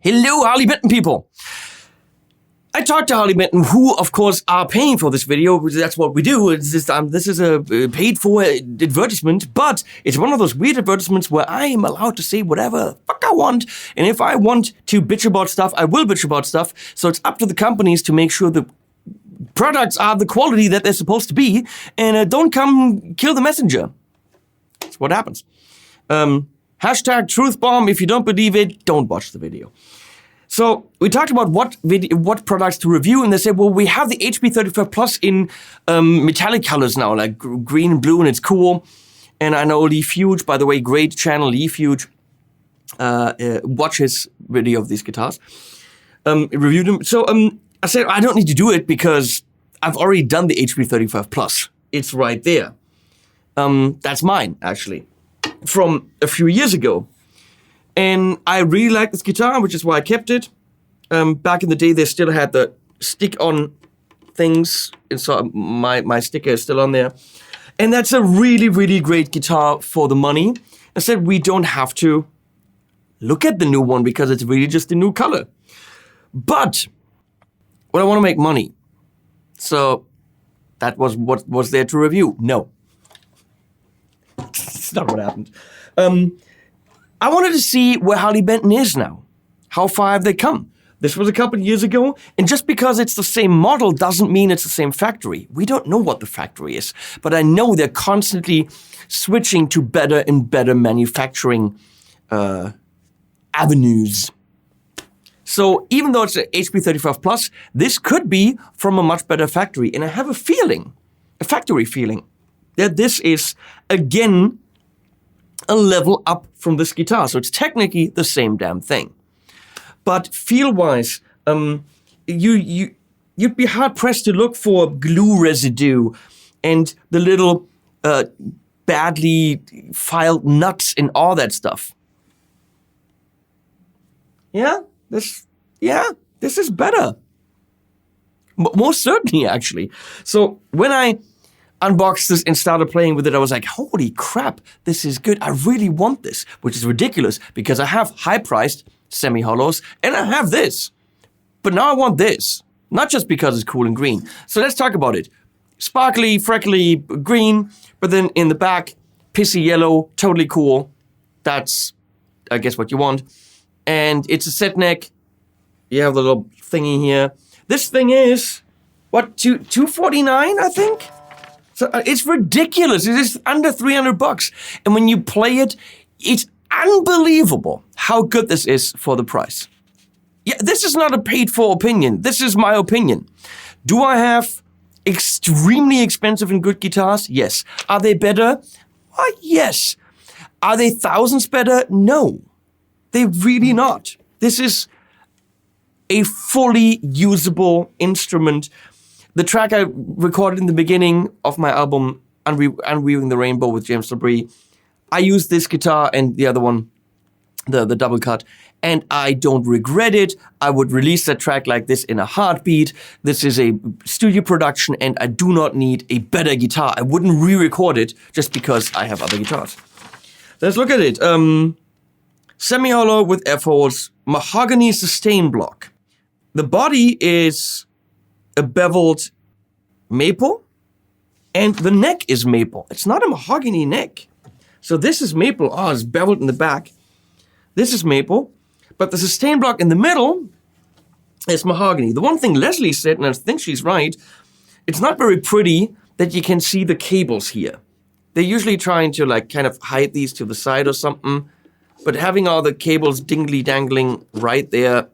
Hello, Harley Benton people. I talked to Harley Benton, who, of course, are paying for this video. That's what we do. This is a paid-for advertisement, but it's one of those weird advertisements where I am allowed to say whatever the fuck I want. And if I want to bitch about stuff, I will bitch about stuff. So it's up to the companies to make sure the products are the quality that they're supposed to be, and don't come kill the messenger. That's what happens. Hashtag truth bomb. If you don't believe it, don't watch the video. So we talked about what products to review, and they said, well, we have the HB35 Plus in metallic colors now, like green and blue, and it's cool. And I know Leaf Huge, by the way, great channel, Leaf Huge. Watch his video of these guitars. Reviewed them. So I said, I don't need to do it because I've already done the HB35 Plus. It's right there. That's mine, actually, from a few years ago. And I really like this guitar, which is why I kept it. Back in the day, they still had the stick-on things. And so my sticker is still on there. And that's a really, really great guitar for the money. I said we don't have to look at the new one because it's really just a new color. But I want to make money. So that was what was there to review. No. That's not what happened. I wanted to see where Harley Benton is now. How far have they come? This was a couple of years ago, and just because it's the same model doesn't mean it's the same factory. We don't know what the factory is, but I know they're constantly switching to better and better manufacturing avenues. So even though it's a HB35 Plus, this could be from a much better factory, and I have a factory feeling, that this is, again, a level up from this guitar. So it's technically the same damn thing. But feel-wise, you'd be hard-pressed to look for glue residue and the little badly filed nuts and all that stuff. This is better. Most certainly, actually. So when I unboxed this and started playing with it, I was like, holy crap, this is good. I really want this, which is ridiculous because I have high-priced semi-hollows and I have this. But now I want this, not just because it's cool and green. So let's talk about it. Sparkly, freckly green, but then in the back, pissy yellow, totally cool. That's, I guess, what you want. And it's a set neck. You have the little thingy here. This thing is, what, $249, I think? So it's ridiculous. It is under $300. And when you play it, it's unbelievable how good this is for the price. Yeah, this is not a paid-for opinion. This is my opinion. Do I have extremely expensive and good guitars? Yes. Are they better? Yes. Are they thousands better? No. They're really not. This is a fully usable instrument. The track I recorded in the beginning of my album, Unweaving the Rainbow with James Labrie, I used this guitar and the other one, the double cut, and I don't regret it. I would release that track like this in a heartbeat. This is a studio production and I do not need a better guitar. I wouldn't re-record it just because I have other guitars. Let's look at it. Semi-hollow with F-holes, mahogany sustain block. The body is a beveled maple, and the neck is maple. It's not a mahogany neck. So this is maple. Oh, it's beveled in the back. This is maple, but the sustain block in the middle is mahogany. The one thing Leslie said, and I think she's right, it's not very pretty that you can see the cables here. They're usually trying to like kind of hide these to the side or something, but having all the cables dingly-dangling right there,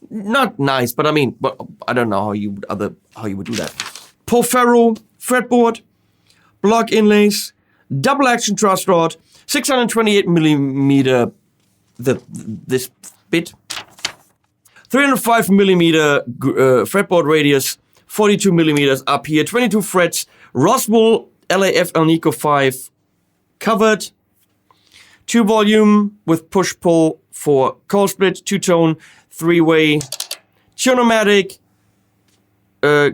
not nice, but I mean, I don't know how you would do that. Porphyro fretboard, block inlays, double action truss rod, 628 millimeter. This bit, 305 millimeter fretboard radius, 42 millimeters up here, 22 frets, Roswell LAF Alnico 5 covered, 2 volume with push pull for cold split, 2-tone, 3-way, Tunomatic,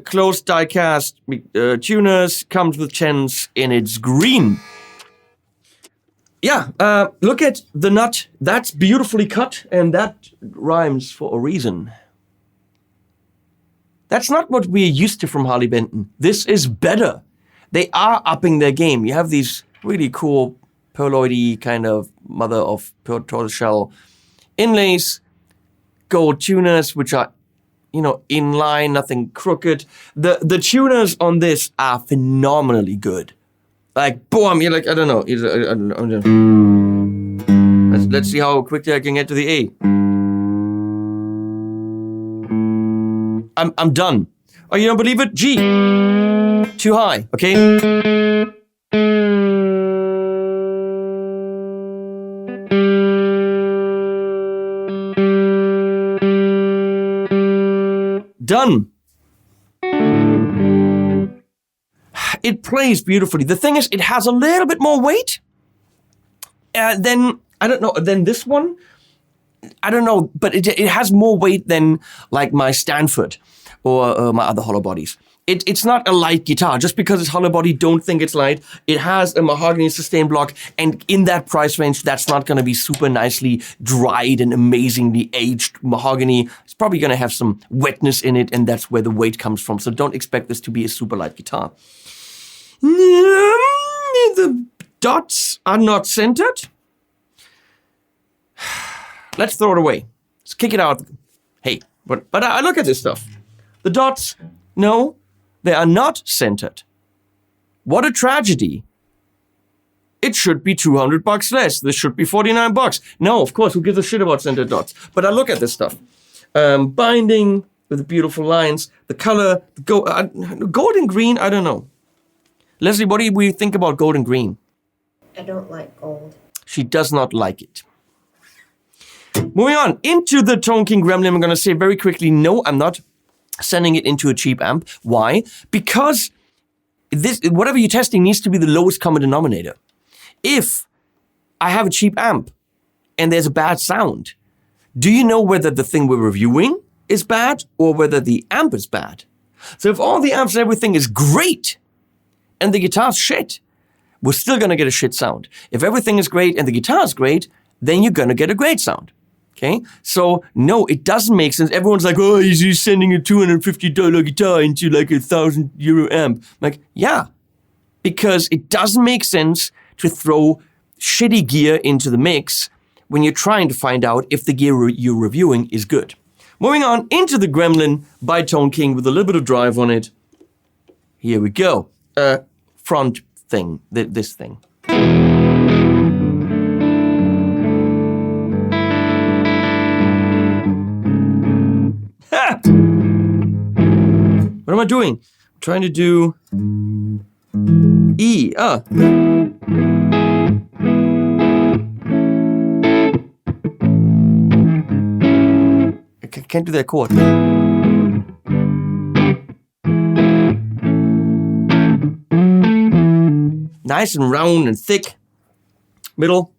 closed die-cast, tuners, comes with chens in its green. Yeah, look at the nut. That's beautifully cut, and that rhymes for a reason. That's not what we're used to from Harley Benton. This is better. They are upping their game. You have these really cool pearloidy kind of mother of pearl tortoiseshell inlays, gold tuners, which are, in line, nothing crooked. The tuners on this are phenomenally good. Like, boom, you're like, I don't know. Let's see how quickly I can get to the A. I'm done. Oh, you don't believe it? G. Too high, okay? Done. It plays beautifully. The thing is, it has a little bit more weight than, I don't know, than this one. I don't know, but it has more weight than like my Stanford or my other hollow bodies. It's not a light guitar. Just because it's hollow body, don't think it's light. It has a mahogany sustain block, and in that price range, that's not going to be super nicely dried and amazingly aged mahogany. It's probably going to have some wetness in it, and that's where the weight comes from. So don't expect this to be a super light guitar. The dots are not centered. Let's throw it away. Let's kick it out. Hey, but I look at this stuff. The dots, no, they are not centered. What a tragedy. It should be $200 less. This should be $49. No, of course, who gives a shit about centered dots? But I look at this stuff. Binding with the beautiful lines, the color, gold and green, I don't know. Leslie, what do we think about gold and green? I don't like gold. She does not like it. Moving on into the Tone King Gremlin, I'm going to say very quickly, no, I'm not sending it into a cheap amp. Why? Because this, whatever you're testing needs to be the lowest common denominator. If I have a cheap amp and there's a bad sound, do you know whether the thing we're reviewing is bad or whether the amp is bad? So if all the amps and everything is great and the guitar's shit, we're still going to get a shit sound. If everything is great and the guitar's great, then you're going to get a great sound. Okay? So, no, it doesn't make sense. Everyone's like, oh, he's sending a $250 guitar into like €1,000 amp. I'm like, yeah, because it doesn't make sense to throw shitty gear into the mix when you're trying to find out if the gear you're reviewing is good. Moving on into the Gremlin by Tone King with a little bit of drive on it. Here we go. Front thing, this thing. Ha! What am I doing? I'm trying to do E. I can't do that chord. Nice and round and thick. Middle.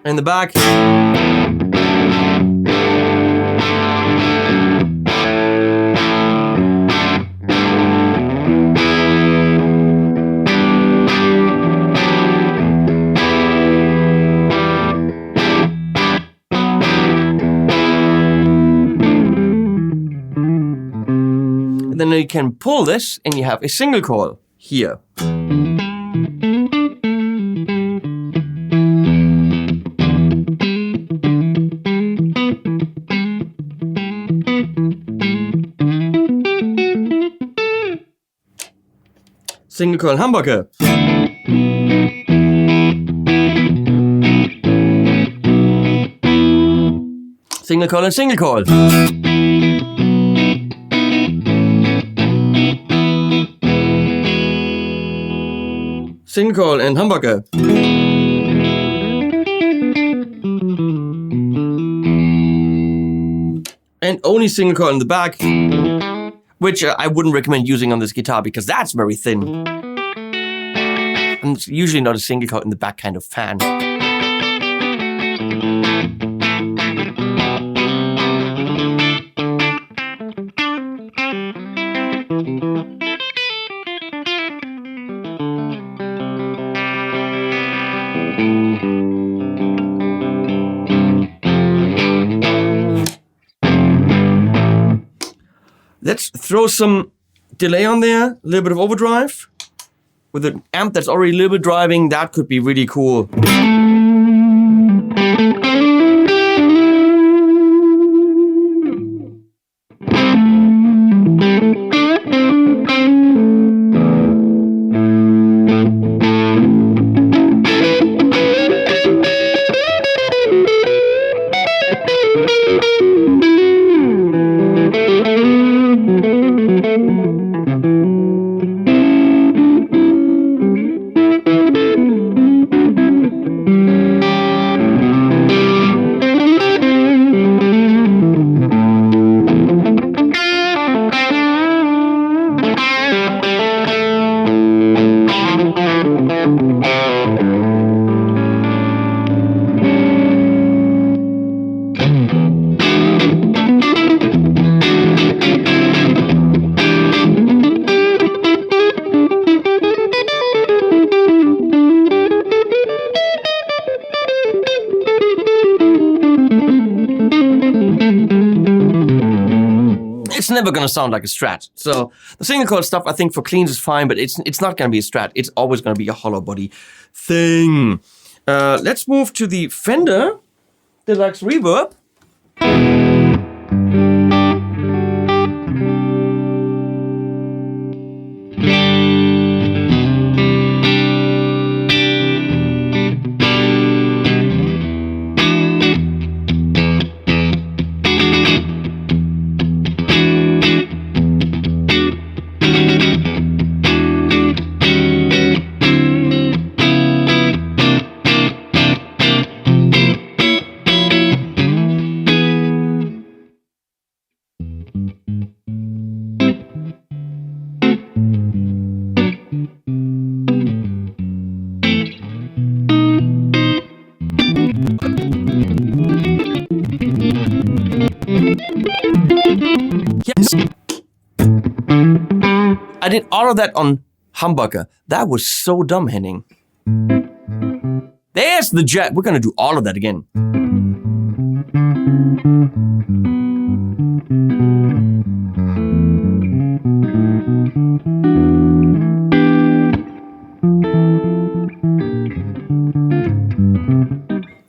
And the back. Then you can pull this and you have a single coil here. Single coil humbucker. Single coil and single coil. Single coil and humbucker. And only single coil in the back, which I wouldn't recommend using on this guitar because that's very thin. And it's usually not a single coil in the back kind of fan. Let's throw some delay on there, a little bit of overdrive. With an amp that's already a little bit driving, that could be really cool. It's never going to sound like a Strat. So the single coil stuff, I think for cleans is fine, but it's not going to be a Strat. It's always going to be a hollow body thing. Let's move to the Fender Deluxe Reverb. Yes. I did all of that on humbucker. That was so dumb, Henning. There's the jet. We're gonna do all of that again.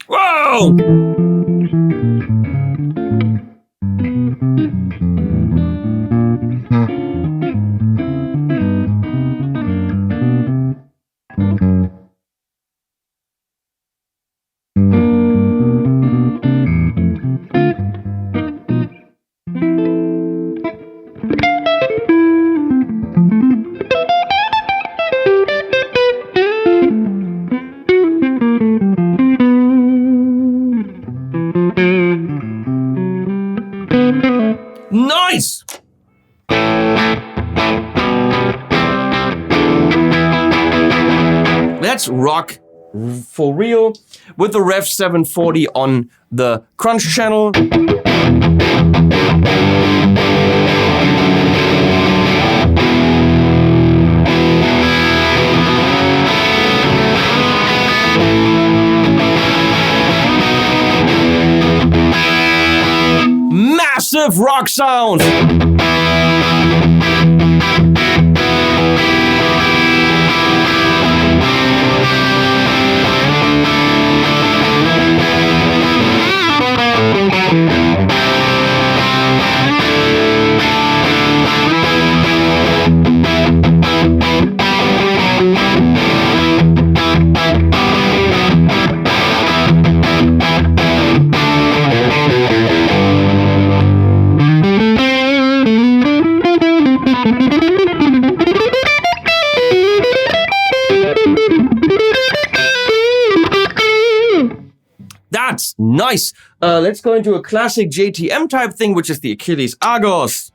Whoa! Nice! Let's rock for real with the Revv 740 on the crunch channel. Massive rock sound! That's nice. Let's go into a classic JTM type thing, which is the Achillies Argos.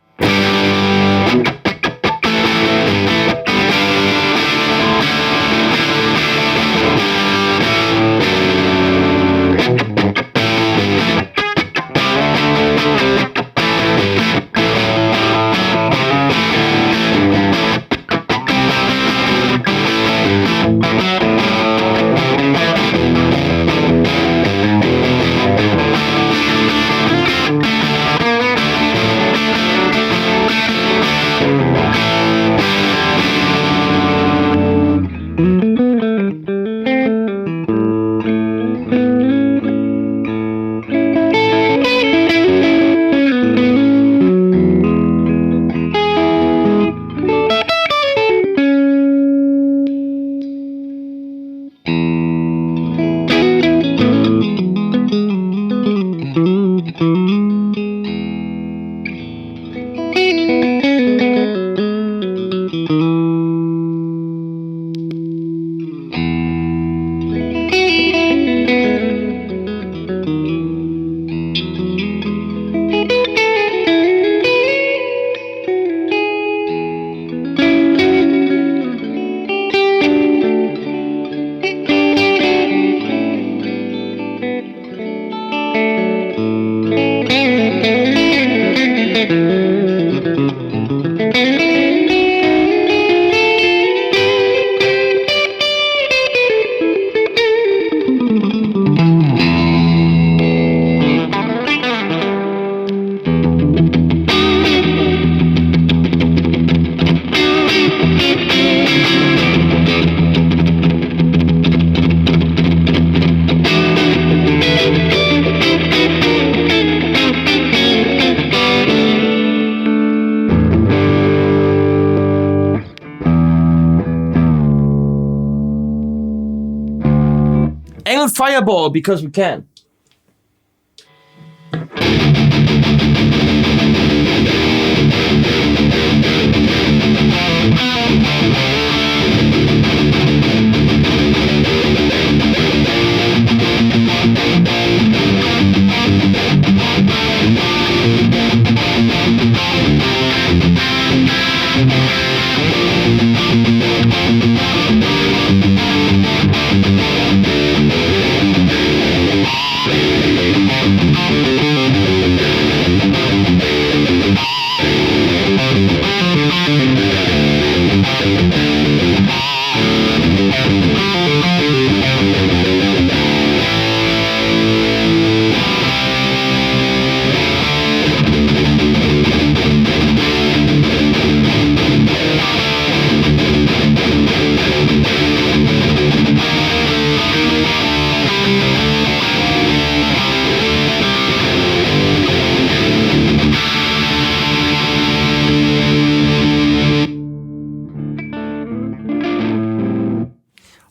Engl Fireball because we can.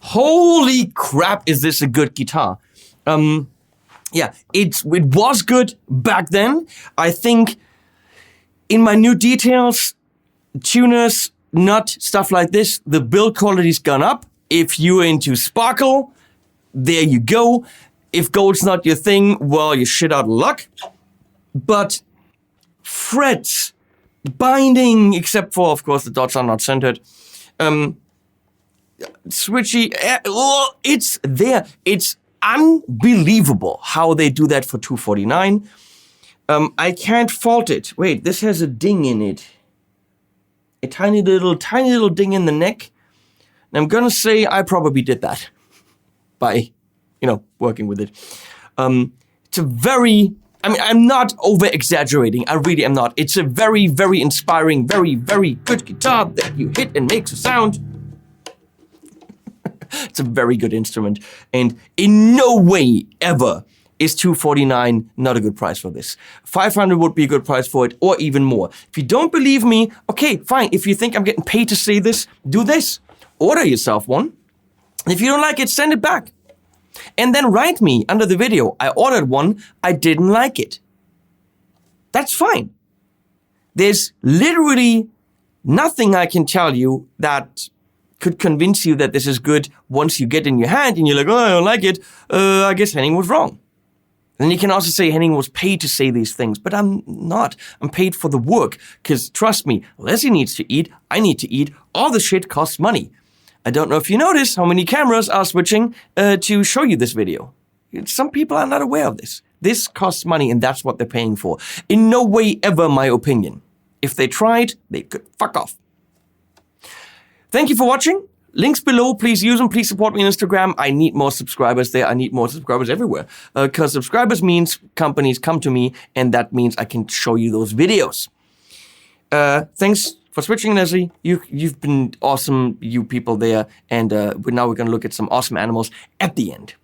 Holy crap, is this a good guitar? Yeah, it was good back then. I think in my new details, tuners, nut, stuff like this, the build quality's gone up. If you're into sparkle, there you go. If gold's not your thing, well, you're shit out of luck. But frets, binding, except for, of course, the dots are not centered. Switchy, it's there. It's unbelievable how they do that for $249. I can't fault it. Wait, this has a ding in it. A tiny little ding in the neck. And I'm gonna say I probably did that by, working with it. It's a very, I'm not over-exaggerating. I really am not. It's a very, very inspiring, very, very good guitar that you hit and makes a sound. It's a very good instrument, and in no way ever is $249 not a good price for this. $500 would be a good price for it, or even more. If you don't believe me, okay, fine. If you think I'm getting paid to say this, do this. Order yourself one. If you don't like it, send it back. And then write me under the video, I ordered one, I didn't like it. That's fine. There's literally nothing I can tell you that could convince you that this is good once you get in your hand and you're like, oh, I don't like it. I guess Henning was wrong. And you can also say Henning was paid to say these things, but I'm not. I'm paid for the work, because trust me, Leslie needs to eat, I need to eat, all the shit costs money. I don't know if you notice how many cameras are switching to show you this video. Some people are not aware of this. This costs money, and that's what they're paying for. In no way ever my opinion. If they tried, they could fuck off. Thank you for watching. Links below, please use them. Please support me on Instagram. I need more subscribers there. I need more subscribers everywhere. Because subscribers means companies come to me, and that means I can show you those videos. Thanks for switching, Leslie. You've been awesome, you people there. And now we're going to look at some awesome animals at the end.